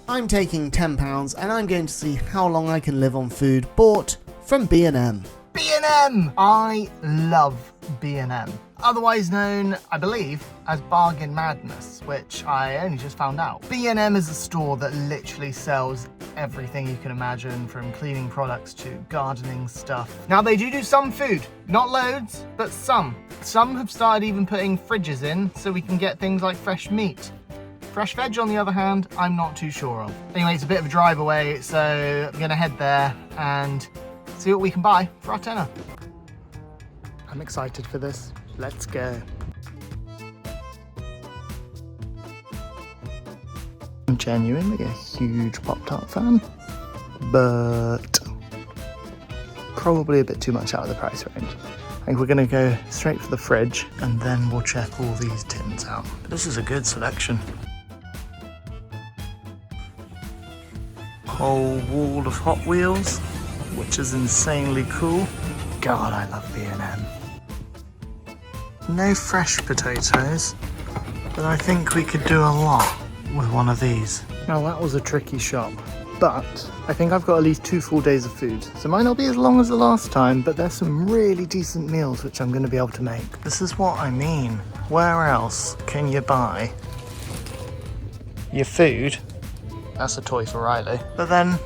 I'm taking £10 and I'm going to see how long I can live on food bought from B&M. B&M! I love B&M. Otherwise known, I believe, as Bargain Madness, which I only just found out. B&M is a store that literally sells everything you can imagine, from cleaning products to gardening stuff. Now they do some food, not loads, but some. Some have started even putting fridges in so we can get things like fresh meat. Fresh veg, on the other hand, I'm not too sure of. Anyway, it's a bit of a drive away, so I'm gonna head there and see what we can buy for our tenner. I'm excited for this. Let's go. I'm genuinely a huge Pop-Tart fan, but probably a bit too much out of the price range. I think we're gonna go straight for the fridge and then we'll check all these tins out. But this is a good selection. Whole wall of Hot Wheels, which is insanely cool. God, I love B&M. No fresh potatoes, but I think we could do a lot with one of these. Now that was a tricky shop, but I think I've got at least 2 full days of food. So it might not be as long as the last time, but there's some really decent meals which I'm gonna be able to make. This is what I mean. Where else can you buy your food? That's a toy for Riley. But then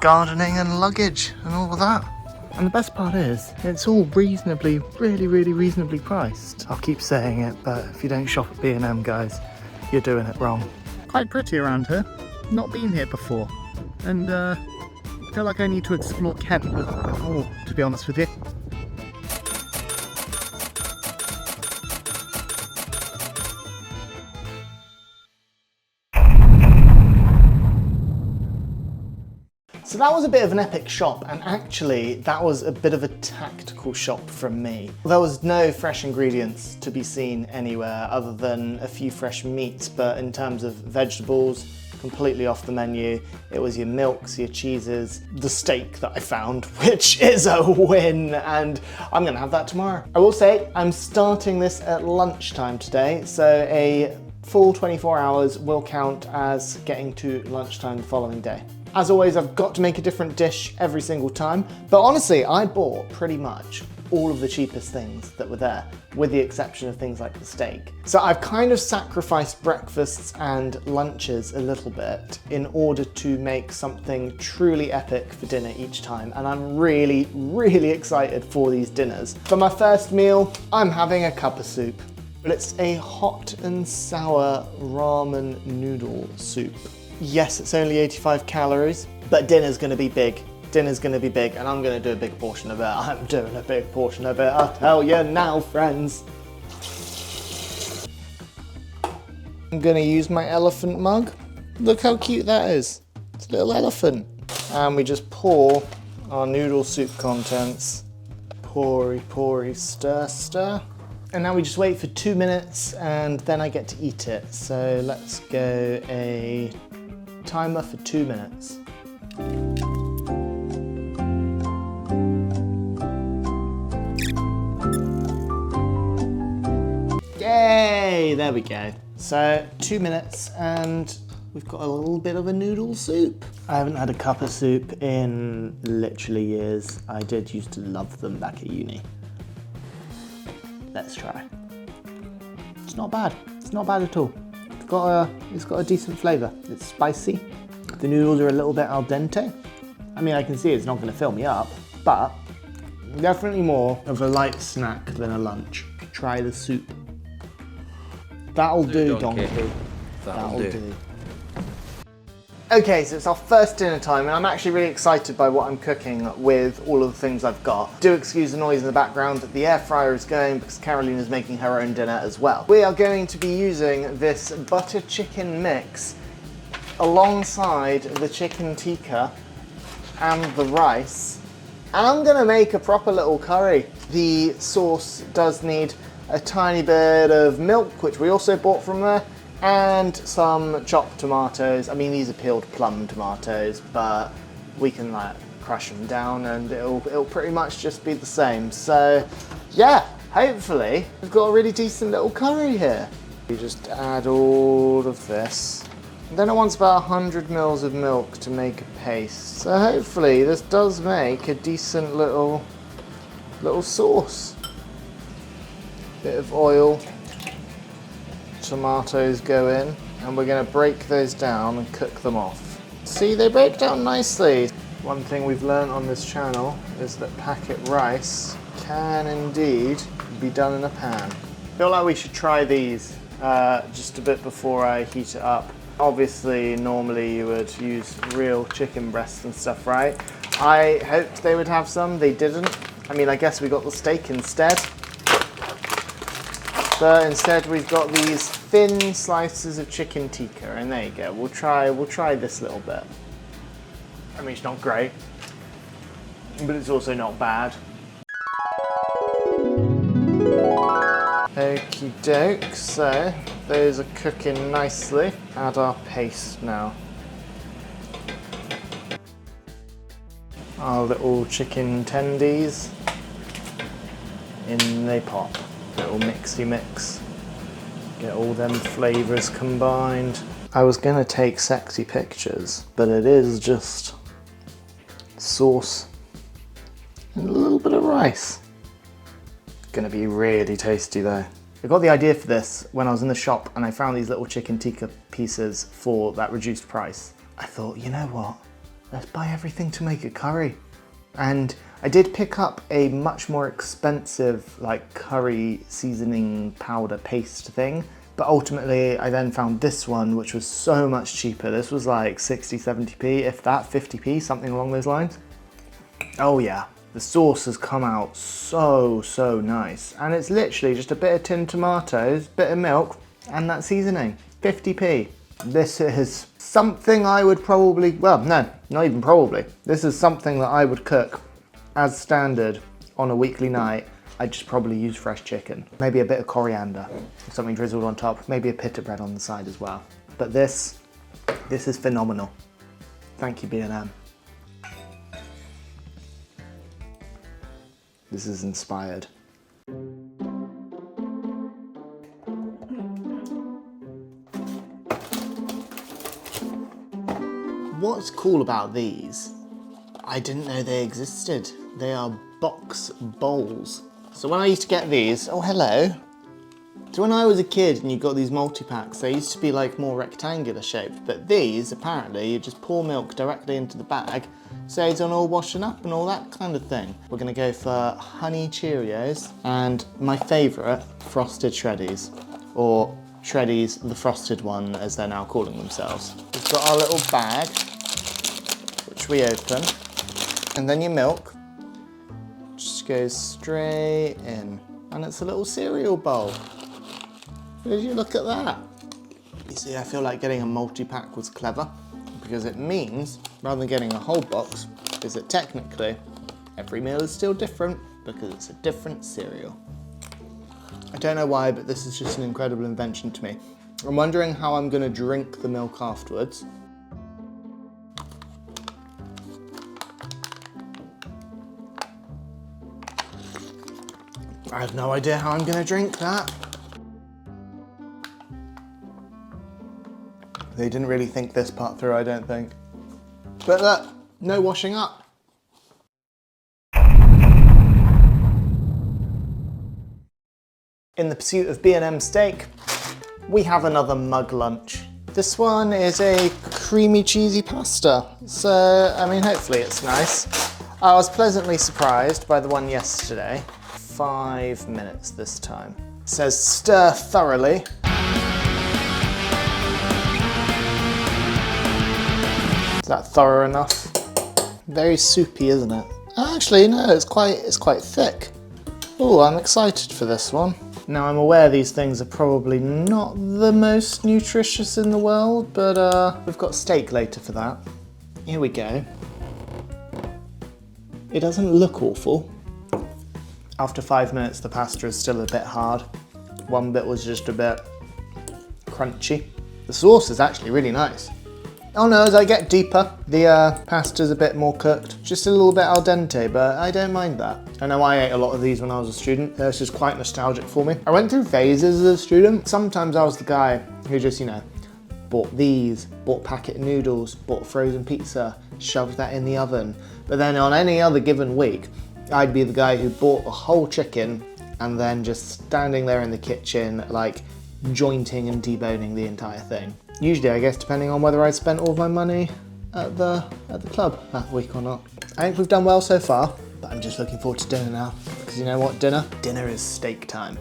gardening and luggage and all of that. And the best part is, it's all reasonably, really reasonably priced. I'll keep saying it, but if you don't shop at B&M, guys, you're doing it wrong. Quite pretty around here. Not been here before. And I feel like I need to explore Kent a bit more, to be honest with you. So that was a bit of an epic shop, and actually that was a bit of a tactical shop from me. There was no fresh ingredients to be seen anywhere other than a few fresh meats, but in terms of vegetables, completely off the menu. It was your milks, your cheeses, the steak that I found, which is a win, and I'm gonna have that tomorrow. I will say I'm starting this at lunchtime today, so a full 24 hours will count as getting to lunchtime the following day. As always, I've got to make a different dish every single time, but honestly, I bought pretty much all of the cheapest things that were there, with the exception of things like the steak. So I've kind of sacrificed breakfasts and lunches a little bit in order to make something truly epic for dinner each time, and I'm really excited for these dinners. For my first meal, I'm having a cup of soup, but it's a hot and sour ramen noodle soup. Yes, it's only 85 calories, but dinner's gonna be big. Dinner's gonna be big, and I'm gonna do a big portion of it. I'm doing a big portion of it, I'll tell you now, friends. I'm gonna use my elephant mug. Look how cute that is. It's a little elephant. And we just pour our noodle soup contents. Poury, stir. And now we just wait for 2 minutes, and then I get to eat it. So let's go a timer for 2 minutes. Yay, there we go. So 2 minutes and we've got a little bit of a noodle soup. I haven't had a cup of soup in literally years. I did used to love them back at uni. Let's try. It's not bad. It's not bad at all. It's got a decent flavour. It's spicy. The noodles are a little bit al dente. I mean, I can see it's not going to fill me up, but definitely more of a light snack than a lunch. Try the soup. That'll do, donkey. That'll do. Okay, so it's our first dinner time, and I'm actually really excited by what I'm cooking with all of the things I've got. Do excuse the noise in the background, the air fryer is going because Caroline is making her own dinner as well. We are going to be using this butter chicken mix alongside the chicken tikka and the rice. And I'm gonna make a proper little curry. The sauce does need a tiny bit of milk, which we also bought from there, and some chopped tomatoes. I mean, these are peeled plum tomatoes, but we can like crush them down and it'll pretty much just be the same. So yeah, hopefully we've got a really decent little curry here. You just add all of this Then it wants about 100 mils of milk to make a paste. So hopefully this does make a decent little sauce. Bit of oil, tomatoes go in, and we're going to break those down and cook them off. See, they break down nicely. One thing we've learned on this channel is that packet rice can indeed be done in a pan. I feel like we should try these just a bit before I heat it up. Obviously, normally you would use real chicken breasts and stuff, right? I hoped they would have some, they didn't. I mean, I guess we got the steak instead. But instead we've got these thin slices of chicken tikka, and there you go. We'll try this little bit. I mean, it's not great, but it's also not bad. Okie doke, so those are cooking nicely. Add our paste now. Our little chicken tendies, in they pop. Little mixy mix. Get all them flavours combined. I was gonna take sexy pictures, but it is just sauce and a little bit of rice. Gonna be really tasty though. I got the idea for this when I was in the shop and I found these little chicken tikka pieces for that reduced price. I thought, you know what? Let's buy everything to make a curry. And I did pick up a much more expensive like curry seasoning powder paste thing, but ultimately I then found this one which was so much cheaper. This was like 60, 70p, if that, 50p, something along those lines. Oh yeah, the sauce has come out so nice. And it's literally just a bit of tinned tomatoes, bit of milk, and that seasoning, 50p. This is something I would probably, well, no, not even probably. This is something that I would cook as standard on a weekly night. I'd just probably use fresh chicken. Maybe a bit of coriander, something drizzled on top, maybe a pita bread on the side as well. But this is phenomenal. Thank you, B&M. This is inspired. What's cool about these, I didn't know they existed. They are box bowls. So when I used to get these, oh hello. So when I was a kid and you got these multi-packs, they used to be like more rectangular shaped, but these, apparently, you just pour milk directly into the bag, saves on all washing up and all that kind of thing. We're gonna go for honey Cheerios and my favorite, frosted Shreddies, or Shreddies, the frosted one, as they're now calling themselves. We've got our little bag, which we open, and then your milk just goes straight in. And it's a little cereal bowl. Did you look at that? You see, I feel like getting a multi-pack was clever, because it means, rather than getting a whole box, is that technically every meal is still different, because it's a different cereal. I don't know why, but this is just an incredible invention to me. I'm wondering how I'm gonna drink the milk afterwards. I have no idea how I'm gonna drink that. They didn't really think this part through, I don't think. But look, no washing up. In the pursuit of B&M steak, we have another mug lunch. This one is a creamy cheesy pasta. So, I mean, hopefully it's nice. I was pleasantly surprised by the one yesterday. 5 minutes this time. It says stir thoroughly. Is that thorough enough? Very soupy, isn't it? Actually, no, it's quite thick. Oh, I'm excited for this one. Now, I'm aware these things are probably not the most nutritious in the world, but we've got steak later for that. Here we go. It doesn't look awful. After 5 minutes, the pasta is still a bit hard. One bit was just a bit crunchy. The sauce is actually really nice. Oh no, as I get deeper, the pasta's a bit more cooked. Just a little bit al dente, but I don't mind that. I know I ate a lot of these when I was a student. This is quite nostalgic for me. I went through phases as a student. Sometimes I was the guy who just, you know, bought these, bought a packet of noodles, bought frozen pizza, shoved that in the oven. But then on any other given week, I'd be the guy who bought a whole chicken and then just standing there in the kitchen, like jointing and deboning the entire thing. Usually, I guess, depending on whether I'd spent all of my money at the club that week or not. I think we've done well so far, but I'm just looking forward to dinner now. Because you know what, dinner? Dinner is steak time.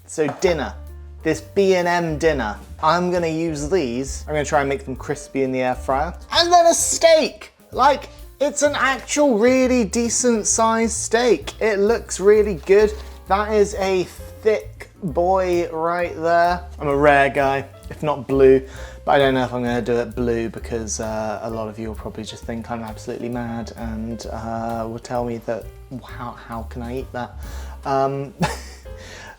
So dinner, this B&M dinner, I'm gonna use these. I'm gonna try and make them crispy in the air fryer. And then a steak! Like, it's an actual really decent sized steak. It looks really good. That is a thick boy right there. I'm a rare guy, if not blue, but I don't know if I'm gonna do it blue because a lot of you will probably just think I'm absolutely mad and will tell me that, how can I eat that?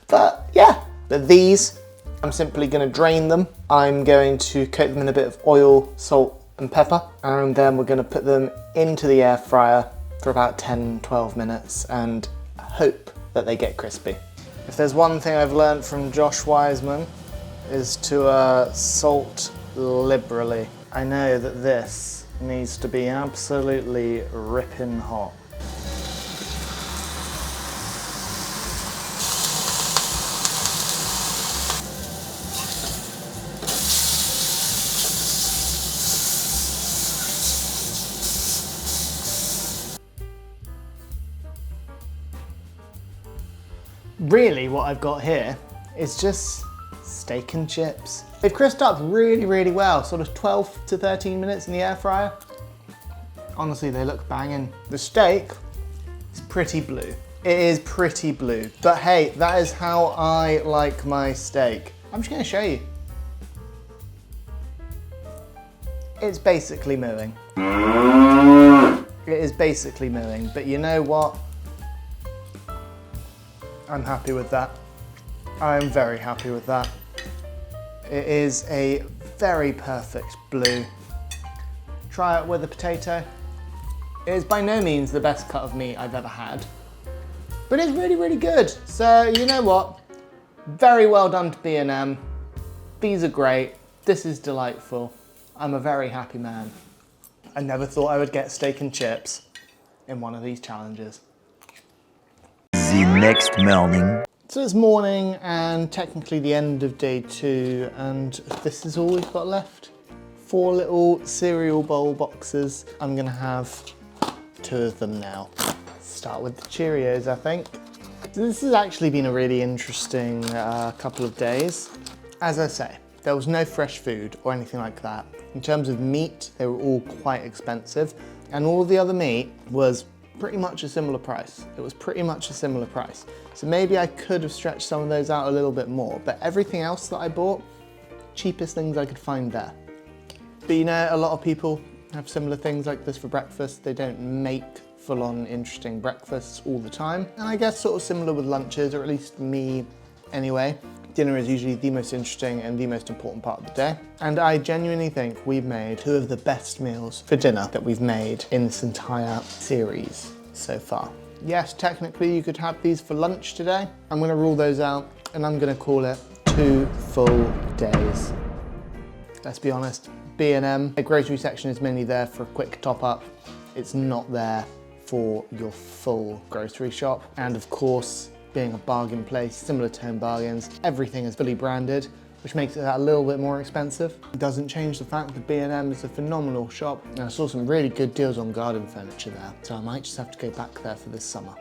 But yeah, but these, I'm simply gonna drain them. I'm going to coat them in a bit of oil, salt, and pepper, and then we're gonna put them into the air fryer for about 10-12 minutes and hope that they get crispy. If there's one thing I've learned from Josh Wiseman is to salt liberally. I know that this needs to be absolutely ripping hot. Really, what I've got here is just steak and chips. They've crisped up really, really well, sort of 12 to 13 minutes in the air fryer. Honestly, they look banging. The steak is pretty blue. It is pretty blue, but hey, that is how I like my steak. I'm just gonna show you. It's basically mooing. It is basically mooing, but you know what? I'm happy with that. I'm very happy with that. It is a very perfect blue. Try it with a potato. It is by no means the best cut of meat I've ever had, but it's really, really good. So you know what? Very well done to B&M. These are great. This is delightful. I'm a very happy man. I never thought I would get steak and chips in one of these challenges. The next morning. So it's morning and technically the end of day 2, and this is all we've got left. 4 little cereal bowl boxes. I'm gonna have 2 of them now. Start with the Cheerios, I think. This has actually been a really interesting couple of days. As I say, there was no fresh food or anything like that. In terms of meat, they were all quite expensive, and all the other meat was pretty much a similar price. It was pretty much a similar price. So maybe I could have stretched some of those out a little bit more, but everything else that I bought, cheapest things I could find there. But you know, a lot of people have similar things like this for breakfast. They don't make full-on interesting breakfasts all the time. And I guess sort of similar with lunches, or at least me anyway. Dinner is usually the most interesting and the most important part of the day. And I genuinely think we've made 2 of the best meals for dinner that we've made in this entire series so far. Yes, technically you could have these for lunch today. I'm gonna rule those out and I'm gonna call it 2 full days. Let's be honest, B&M, the grocery section is mainly there for a quick top up. It's not there for your full grocery shop. And of course, being a bargain place, similar to Home Bargains, everything is fully branded, which makes it a little bit more expensive. It doesn't change the fact that B&M is a phenomenal shop, and I saw some really good deals on garden furniture there, so I might just have to go back there for this summer.